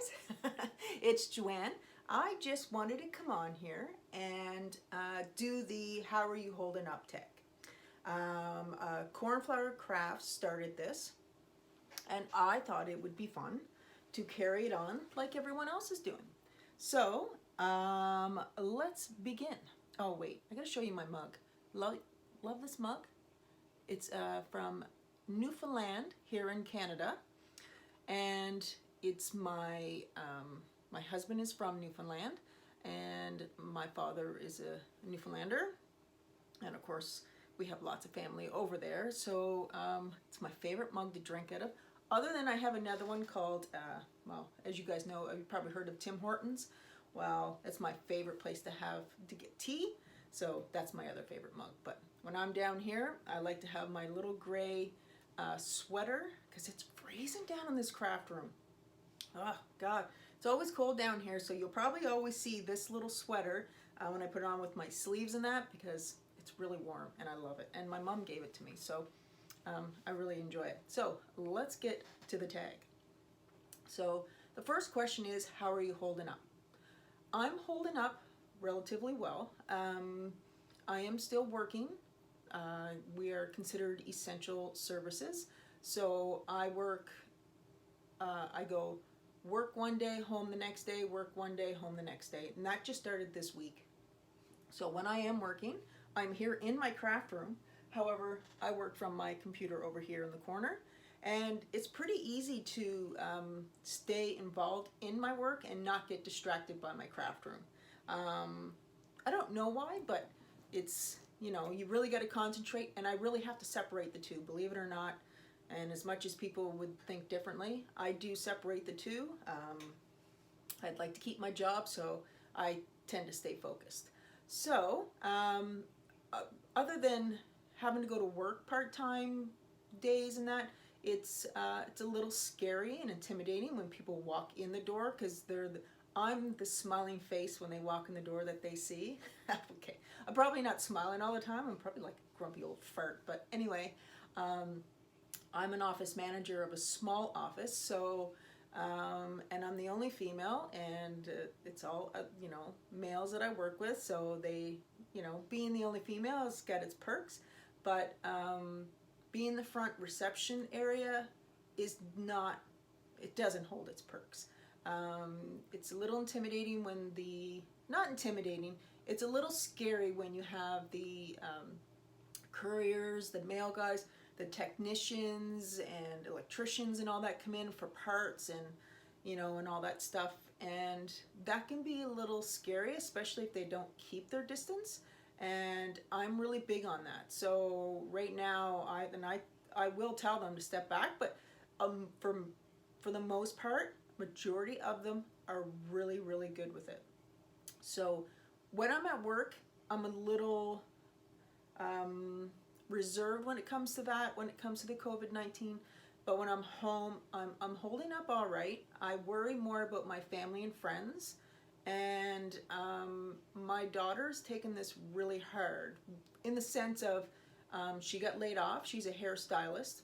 guys. It's Joanne. I just wanted to come on here and do the How Are You Holding Up tag. Cornflower Crafts started this, and I thought it would be fun to carry it on like everyone else is doing. So let's begin. Oh wait, I gotta show you my mug. Love this mug. It's from Newfoundland here in Canada, and it's my husband is from Newfoundland, and my father is a Newfoundlander, and of course we have lots of family over there. So it's my favorite mug to drink out of. Other than I have another one called, well, as you guys know, you've probably heard of Tim Hortons. Well, it's my favorite place to get tea. So that's my other favorite mug. But when I'm down here, I like to have my little gray sweater because it's freezing down in this craft room. Oh God, it's always cold down here, so you'll probably always see this little sweater when I put it on with my sleeves and that, because it's really warm and I love it. And my mom gave it to me, so I really enjoy it. So let's get to the tag. So the first question is, how are you holding up? I'm holding up relatively well. I am still working. We are considered essential services. So I go work one day, home the next day, work one day, home the next day. And that just started this week. So when I am working, I'm here in my craft room. However, I work from my computer over here in the corner. And it's pretty easy to stay involved in my work and not get distracted by my craft room. I don't know why, but it's, you really got to concentrate, and I really have to separate the two, believe it or not. And as much as people would think differently, I do separate the two. I'd like to keep my job, so I tend to stay focused. So, other than having to go to work part-time days and that, it's a little scary and intimidating when people walk in the door, because I'm the smiling face when they walk in the door that they see. Okay, I'm probably not smiling all the time. I'm probably like a grumpy old fart. But anyway, I'm an office manager of a small office, so and I'm the only female, and it's all males that I work with. So they, being the only female has got its perks, but being the front reception area is not. It doesn't hold its perks. It's a little intimidating not intimidating, it's a little scary when you have the couriers, the mail guys, the technicians and electricians and all that come in for parts and, and all that stuff. And that can be a little scary, especially if they don't keep their distance. And I'm really big on that. So right now, I will tell them to step back, but for the most part, majority of them are really, really good with it. So when I'm at work, I'm a little reserved when it comes to that, when it comes to the COVID-19. But when I'm home, I'm holding up all right. I worry more about my family and friends. And my daughter's taken this really hard in the sense of she got laid off. She's a hairstylist.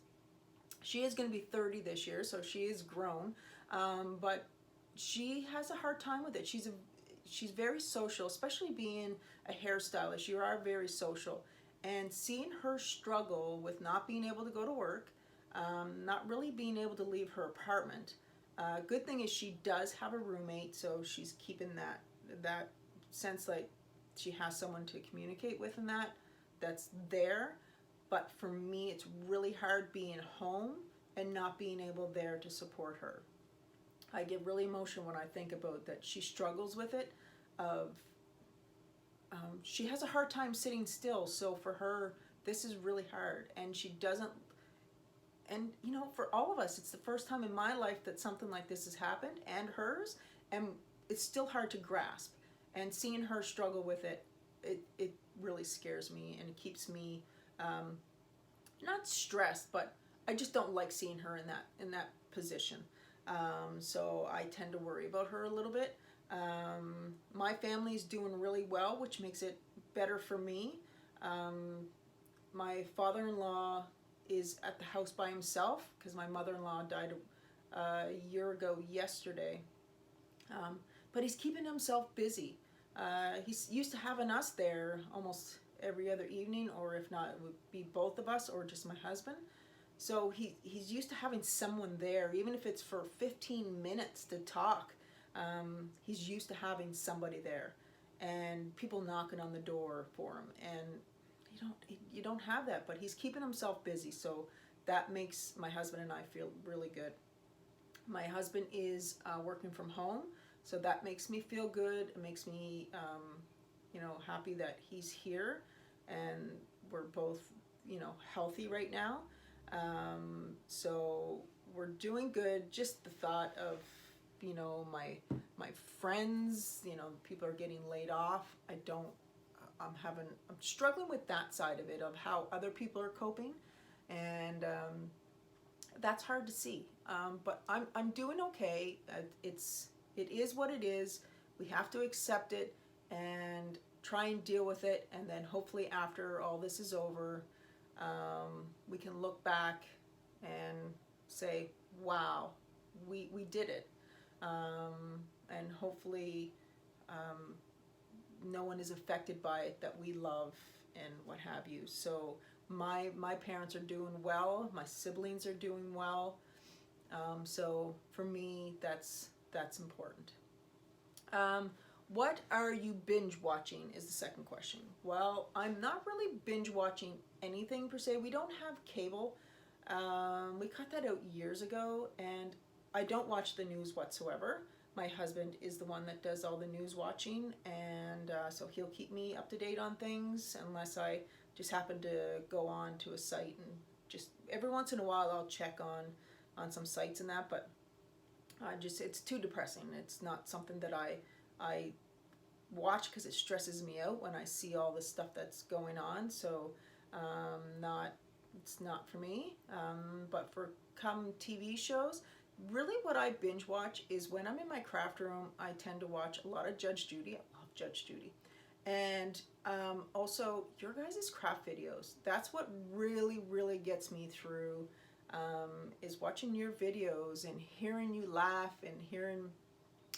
She is going to be 30 this year, so she is grown. But she has a hard time with it. She's very social, especially being a hairstylist. You are very social. And seeing her struggle with not being able to go to work, not really being able to leave her apartment. Good thing is she does have a roommate, so she's keeping that sense like she has someone to communicate with, and that's there. But for me, it's really hard being home and not being able there to support her. I get really emotional when I think about that. She struggles with it. She has a hard time sitting still, so for her, this is really hard, and she doesn't. And for all of us, it's the first time in my life that something like this has happened, and hers, and it's still hard to grasp. And seeing her struggle with it, it really scares me, and it keeps me not stressed, but I just don't like seeing her in that position. So I tend to worry about her a little bit. My family's doing really well, which makes it better for me. My father-in-law is at the house by himself because my mother-in-law died a year ago yesterday. But he's keeping himself busy. He's used to having us there almost every other evening, or if not, it would be both of us or just my husband. So he's used to having someone there, even if it's for 15 minutes to talk. He's used to having somebody there, and people knocking on the door for him. And you don't have that, but he's keeping himself busy. So that makes my husband and I feel really good. My husband is working from home, so that makes me feel good. It makes me, happy that he's here, and we're both, healthy right now. So we're doing good. Just the thought of, my friends, people are getting laid off. I'm struggling with that side of it, of how other people are coping, and that's hard to see. But I'm doing okay. It is what it is. We have to accept it and try and deal with it, and then hopefully after all this is over, we can look back and say, wow, we did it. And hopefully no one is affected by it that we love and what have you. So my parents are doing well. My siblings are doing well. So for me, that's important. What are you binge watching is the second question. Well, I'm not really binge watching anything per se. We don't have cable. We cut that out years ago, and I don't watch the news whatsoever. My husband is the one that does all the news watching, and so he'll keep me up to date on things, unless I just happen to go on to a site, and just every once in a while I'll check on some sites and that, but it's too depressing. It's not something that I watch, because it stresses me out when I see all the stuff that's going on. So it's not for me. But for TV shows, really what I binge watch is when I'm in my craft room. I tend to watch a lot of Judge Judy. I love Judge Judy. And also your guys' craft videos. That's what really, really gets me through, is watching your videos and hearing you laugh and hearing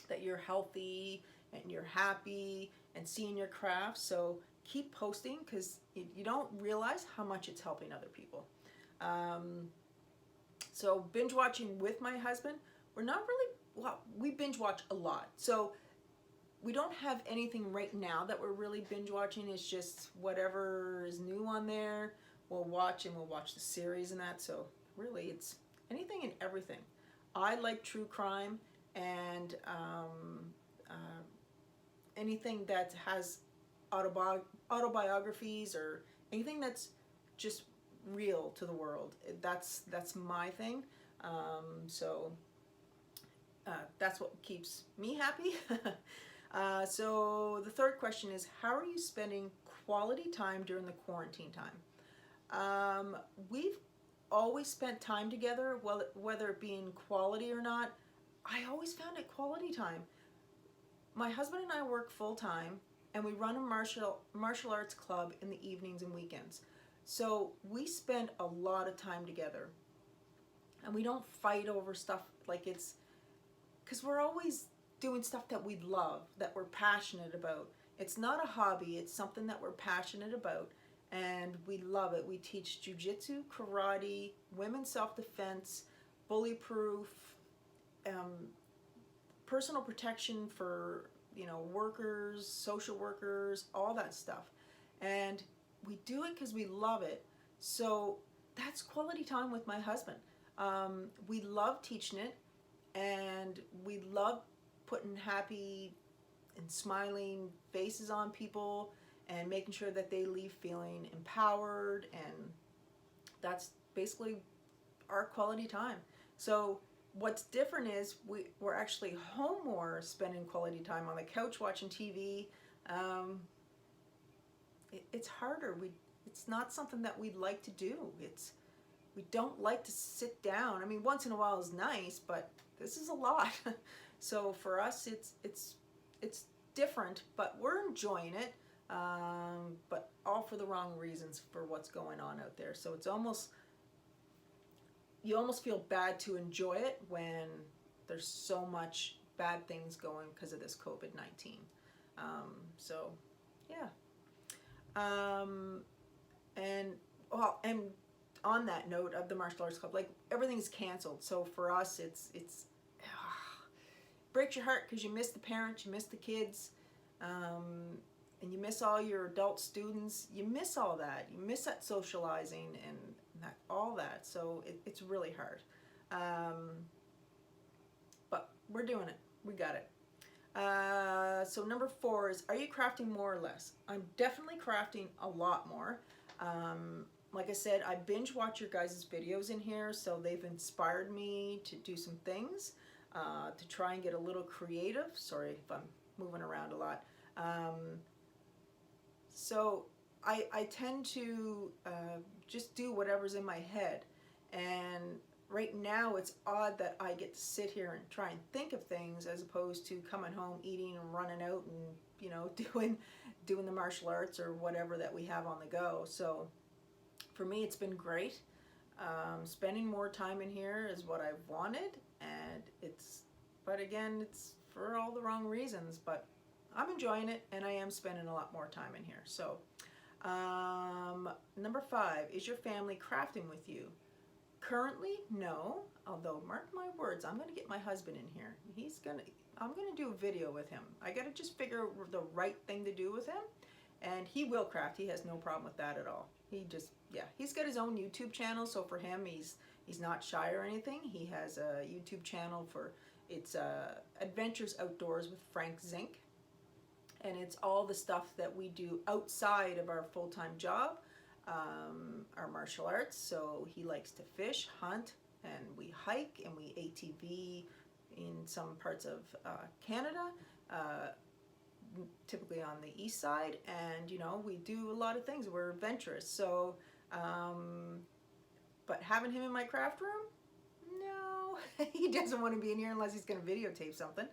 that you're healthy and you're happy and seeing your craft. So keep posting, because you don't realize how much it's helping other people. So binge watching with my husband, we're not really, well, we binge watch a lot. So we don't have anything right now that we're really binge watching. It's just whatever is new on there, we'll watch, and we'll watch the series and that. So really, it's anything and everything. I like true crime, and anything that has autobiographies, or anything that's just real to the world. That's my thing. So that's what keeps me happy. So the third question is, how are you spending quality time during the quarantine time? We've always spent time together, whether it be in quality or not. I always found it quality time. My husband and I work full time, and we run a martial arts club in the evenings and weekends. So we spend a lot of time together, and we don't fight over stuff, because we're always doing stuff that we love, that we're passionate about. It's not a hobby, it's something that we're passionate about, and we love it. We teach jujitsu, karate, women's self-defense, bully proof, personal protection for workers, social workers, all that stuff. And we do it because we love it. So that's quality time with my husband. We love teaching it, and we love putting happy and smiling faces on people, and making sure that they leave feeling empowered, and that's basically our quality time. So what's different is we're actually home more, spending quality time on the couch watching TV. It's harder. It's not something that we'd like to do. We don't like to sit down. I mean, once in a while is nice, but this is a lot. So for us, it's different, but we're enjoying it. But all for the wrong reasons for what's going on out there. So you almost feel bad to enjoy it when there's so much bad things going because of this COVID-19. So, yeah. And well, and on that note of the martial arts club, like everything's canceled. So for us, it's breaks your heart because you miss the parents, you miss the kids, and you miss all your adult students. You miss all that. You miss that socializing and that, all that. So it's really hard. But we're doing it. We got it. So number 4 is, are you crafting more or less? I'm definitely crafting a lot more. Like I said, I binge watch your guys' videos in here, so they've inspired me to do some things, to try and get a little creative. Sorry if I'm moving around a lot. So I tend to just do whatever's in my head. And right now it's odd that I get to sit here and try and think of things as opposed to coming home, eating and running out and, you know, doing the martial arts or whatever that we have on the go. So for me, it's been great. Spending more time in here is what I've wanted, and but again, it's for all the wrong reasons, but I'm enjoying it, and I am spending a lot more time in here. So, number 5, is your family crafting with you? Currently, no, although mark my words, I'm going to get my husband in here. I'm going to do a video with him. I got to just figure the right thing to do with him, and he will craft. He has no problem with that at all. He's got his own YouTube channel, so for him, he's not shy or anything. He has a YouTube channel for, it's Adventures Outdoors with Frank Zink, and it's all the stuff that we do outside of our full-time job, our martial arts. So he likes to fish, hunt, and we hike, and we ATV in some parts of Canada, typically on the east side, and you know, we do a lot of things. We're adventurous. So but having him in my craft room, no. He doesn't want to be in here unless he's going to videotape something.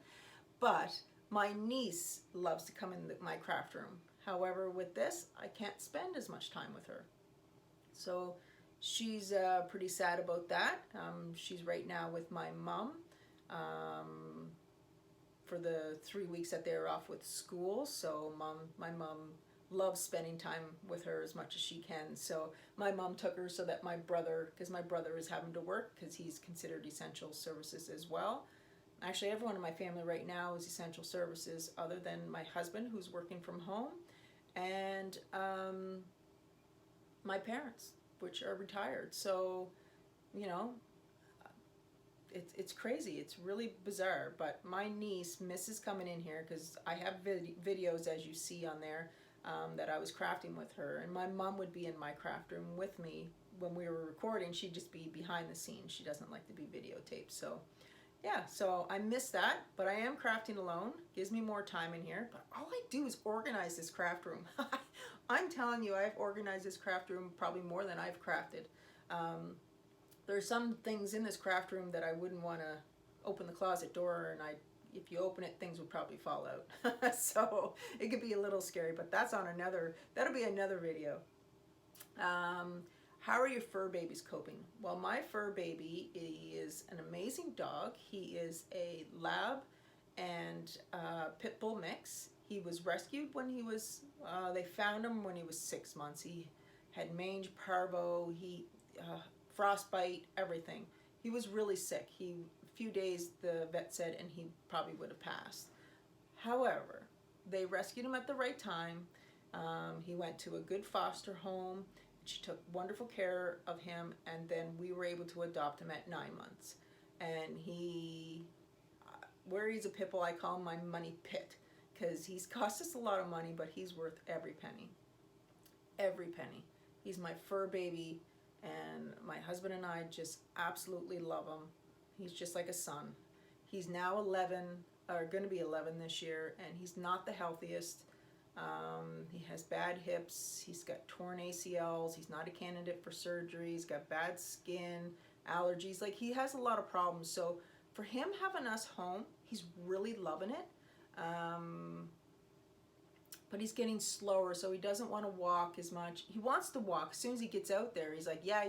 But my niece loves to come in my craft room. However, with this, I can't spend as much time with her, so she's pretty sad about that. She's right now with my mom for the 3 weeks that they're off with school. So my mom loves spending time with her as much as she can. So my mom took her so that my brother, because my brother is having to work because he's considered essential services as well. Actually, everyone in my family right now is essential services other than my husband, who's working from home, and my parents, which are retired. So, you know, it's crazy. It's really bizarre. But my niece misses coming in here because I have videos, as you see on there, that I was crafting with her. And my mom would be in my craft room with me when we were recording. She'd just be behind the scenes. She doesn't like to be videotaped. So, yeah, so I miss that. But I am crafting alone. Gives me more time in here. But all I do is organize this craft room. I'm telling you, I've organized this craft room probably more than I've crafted. There's some things in this craft room that I wouldn't want to open the closet door, and if you open it, things would probably fall out. So it could be a little scary, but that'll be another video. How are your fur babies coping? Well, my fur baby is an amazing dog. He is a lab and pit bull mix. He was rescued when he was, they found him when he was 6 months. He had mange, parvo, frostbite, everything. He was really sick. A few days, the vet said, and he probably would have passed. However, they rescued him at the right time. He went to a good foster home. She took wonderful care of him, and then we were able to adopt him at 9 months. And where he's a pit bull, I call him my money pit, because he's cost us a lot of money, but he's worth every penny. Every penny. He's my fur baby. And my husband and I just absolutely love him. He's just like a son. He's now 11, or going to be 11 this year, and he's not the healthiest. He has bad hips. He's got torn ACLs. He's not a candidate for surgery. He's got bad skin, allergies. Like, he has a lot of problems. So for him having us home, he's really loving it. But he's getting slower, so he doesn't want to walk as much. He wants to walk. As soon as he gets out there, he's like, yeah.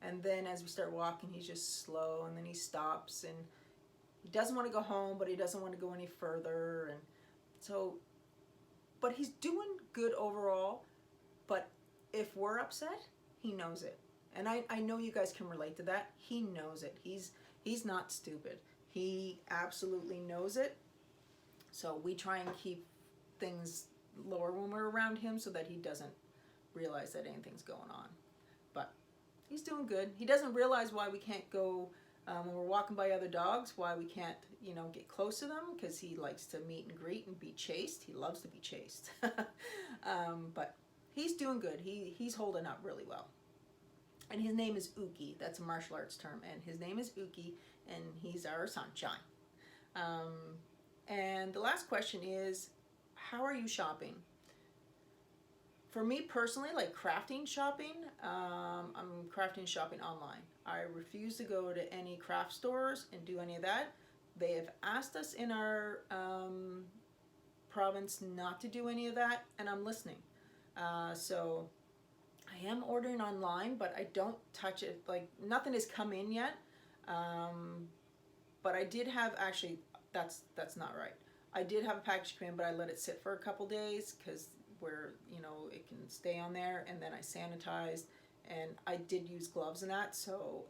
And then as we start walking, he's just slow, and then he stops, and he doesn't want to go home, but he doesn't want to go any further. And so, but he's doing good overall. But if we're upset, he knows it. And I know you guys can relate to that. He knows it. He's not stupid. He absolutely knows it. So we try and keep things lower when we're around him so that he doesn't realize that anything's going on. But he's doing good. He doesn't realize why we can't go, when we're walking by other dogs, why we can't, get close to them, because he likes to meet and greet and be chased. He loves to be chased. But he's doing good. He's holding up really well. And his name is Uki. That's a martial arts term. And his name is Uki, and he's our sunshine. And the last question is, how are you shopping? For me personally, like crafting shopping, I'm crafting shopping online. I refuse to go to any craft stores and do any of that. They have asked us in our province not to do any of that, and I'm listening. So I am ordering online, but I don't touch it. Like, nothing has come in yet. But I did have, actually, that's not right. I did have a package come in, but I let it sit for a couple days because where, it can stay on there, and then I sanitized, and I did use gloves and that, so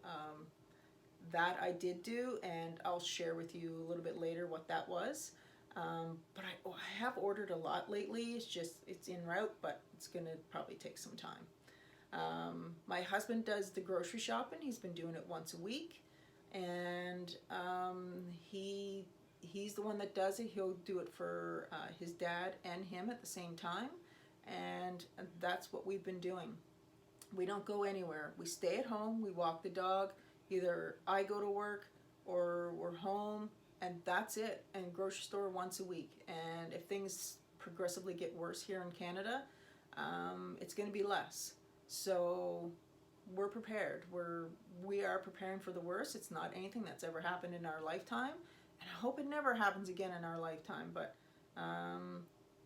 that I did do, and I'll share with you a little bit later what that was. But I have ordered a lot lately. It's en route, but it's going to probably take some time. My husband does the grocery shopping. He's been doing it once a week, and he's the one that does it. He'll do it for his dad and him at the same time, and that's what we've been doing. We don't go anywhere. We stay at home. We walk the dog. Either I go to work or we're home, and that's it. And grocery store once a week. And if things progressively get worse here in Canada, it's going to be less. So we're prepared. We are preparing for the worst. It's not anything that's ever happened in our lifetime, and I hope it never happens again in our lifetime. But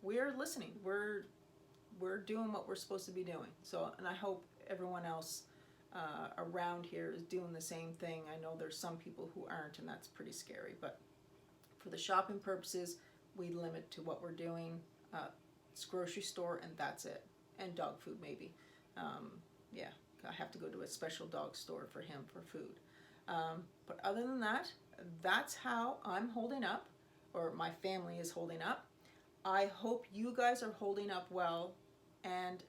we're listening. We're doing what we're supposed to be doing. So, and I hope everyone else around here is doing the same thing. I know there's some people who aren't, and that's pretty scary. But for the shopping purposes, we limit to what we're doing. It's grocery store, and that's it. And dog food, maybe. Yeah, I have to go to a special dog store for him for food. But other than that, that's how I'm holding up, or my family is holding up. I hope you guys are holding up well, and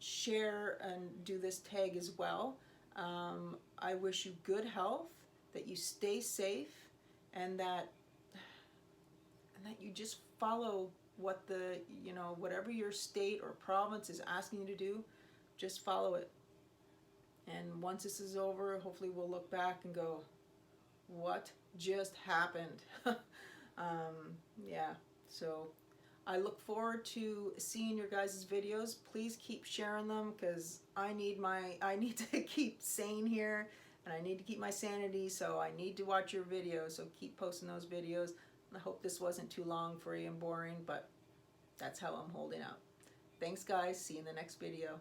share and do this tag as well. I wish you good health, that you stay safe, and that you just follow what whatever your state or province is asking you to do, just follow it. And once this is over, hopefully we'll look back and go, what just happened? Yeah, so I look forward to seeing your guys' videos. Please keep sharing them, because I need to keep sane here, and I need to keep my sanity, so I need to watch your videos. So keep posting those videos. I hope this wasn't too long for you and boring, but that's how I'm holding out. Thanks, guys. See you in the next video.